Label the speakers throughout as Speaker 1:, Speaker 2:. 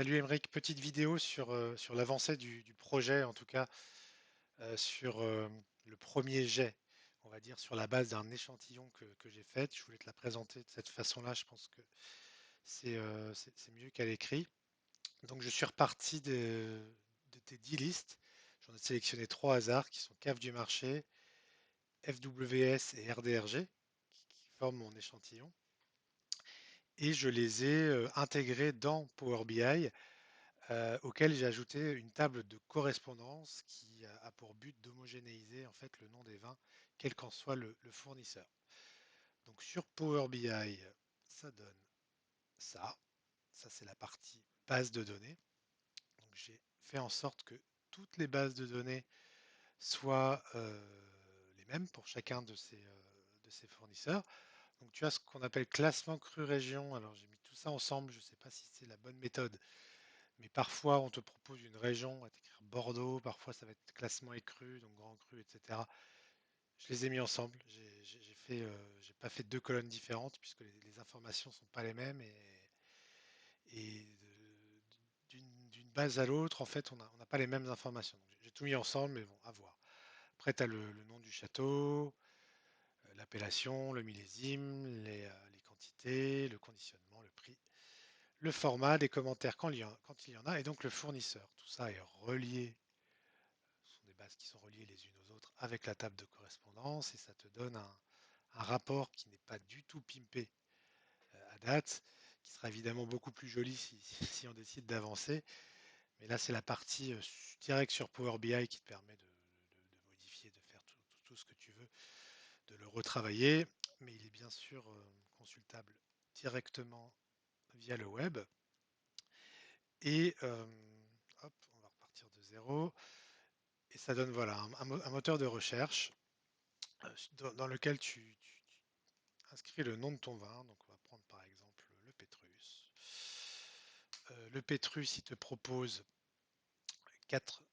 Speaker 1: Salut Emeric, petite vidéo sur l'avancée du projet, en tout cas sur le premier jet, on va dire sur la base d'un échantillon que j'ai fait. Je voulais te la présenter de cette façon-là, je pense que c'est mieux qu'à l'écrit. Donc je suis reparti de tes 10 listes. J'en ai sélectionné 3 hasards qui sont CAF du marché, FWS et RDRG qui forment mon échantillon. Et je les ai intégrés dans Power BI auquel j'ai ajouté une table de correspondance qui a pour but d'homogénéiser en fait le nom des vins, quel qu'en soit le fournisseur. Donc sur Power BI, ça donne ça. Ça c'est la partie base de données. Donc j'ai fait en sorte que toutes les bases de données soient les mêmes pour chacun de ces fournisseurs. Donc tu as ce qu'on appelle classement cru région. Alors j'ai mis tout ça ensemble. Je ne sais pas si c'est la bonne méthode. Mais parfois, on te propose une région, on va t'écrire Bordeaux, parfois ça va être classement écru, donc grand cru, etc. Je les ai mis ensemble. J'ai pas fait deux colonnes différentes puisque les informations sont pas les mêmes et d'une base à l'autre, en fait, on n'a pas les mêmes informations. Donc, j'ai tout mis ensemble, mais bon, à voir. Après, tu as le nom du château, l'appellation, le millésime, les quantités, le conditionnement, le prix, le format, des commentaires quand il y en a, et donc le fournisseur. Tout ça est relié. Ce sont des bases qui sont reliées les unes aux autres avec la table de correspondance et ça te donne un rapport qui n'est pas du tout pimpé à date, qui sera évidemment beaucoup plus joli si on décide d'avancer. Mais là, c'est la partie directe sur Power BI qui te permet de modifier, de faire tout ce que tu veux, de le retravailler. Mais il est bien sûr consultable directement via le web. Et hop, on va repartir de zéro. Et ça donne voilà, un moteur de recherche dans lequel tu inscris le nom de ton vin. Donc on va prendre par exemple le Pétrus. Le Pétrus, il te propose quatre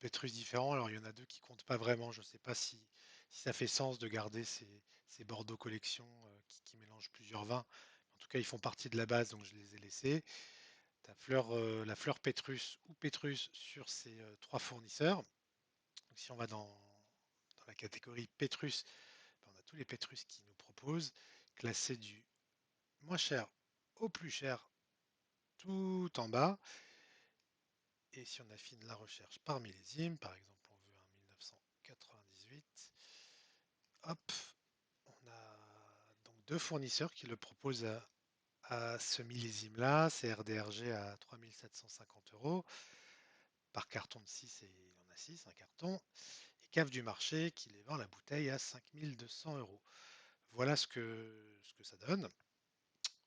Speaker 1: Pétrus différents. Alors il y en a deux qui comptent pas vraiment. Je ne sais pas si ça fait sens de garder ces Bordeaux collection qui mélangent plusieurs vins. En tout cas, ils font partie de la base, donc je les ai laissés. La fleur Pétrus ou Pétrus sur ces trois fournisseurs. Donc, si on va dans la catégorie Pétrus, ben, on a tous les Pétrus qui nous proposent, classés du moins cher au plus cher tout en bas. Et si on affine la recherche par millésime, par exemple on veut un 1998, hop, on a donc deux fournisseurs qui le proposent à ce millésime-là, c'est RDRG à 3750 € par carton de 6 et il en a 6, un carton, et Cave du Marché qui les vend la bouteille à 5200 €. Voilà ce que ça donne.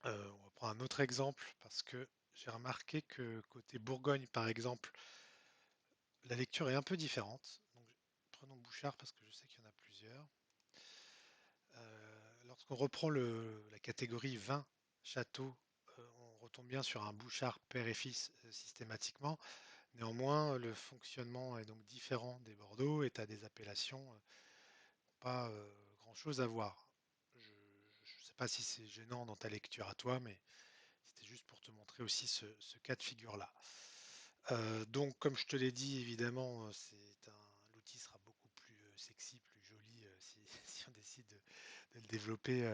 Speaker 1: On va prendre un autre exemple parce que j'ai remarqué que côté Bourgogne, par exemple, la lecture est un peu différente. Donc, prenons Bouchard parce que je sais qu'il y en a plusieurs. Lorsqu'on reprend la catégorie vin, château, on retombe bien sur un Bouchard père et fils systématiquement. Néanmoins, le fonctionnement est donc différent des Bordeaux et tu as des appellations pas grand-chose à voir. Je ne sais pas si c'est gênant dans ta lecture à toi, mais c'était juste pour te montrer aussi ce cas de figure-là. Donc, comme je te l'ai dit, évidemment, l'outil sera beaucoup plus sexy, plus joli si on décide de le développer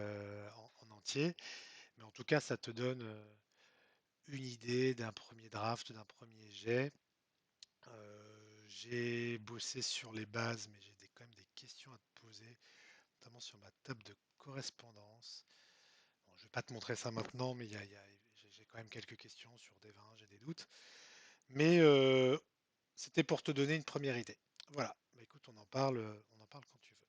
Speaker 1: en entier. Mais en tout cas, ça te donne une idée d'un premier draft, d'un premier jet. J'ai bossé sur les bases, mais j'ai quand même des questions à te poser, notamment sur ma table de correspondance. Bon, je ne vais pas te montrer ça maintenant, mais j'ai quand même quelques questions sur des vins, j'ai des doutes. Mais c'était pour te donner une première idée. Voilà. Bah, écoute, on en parle quand tu veux.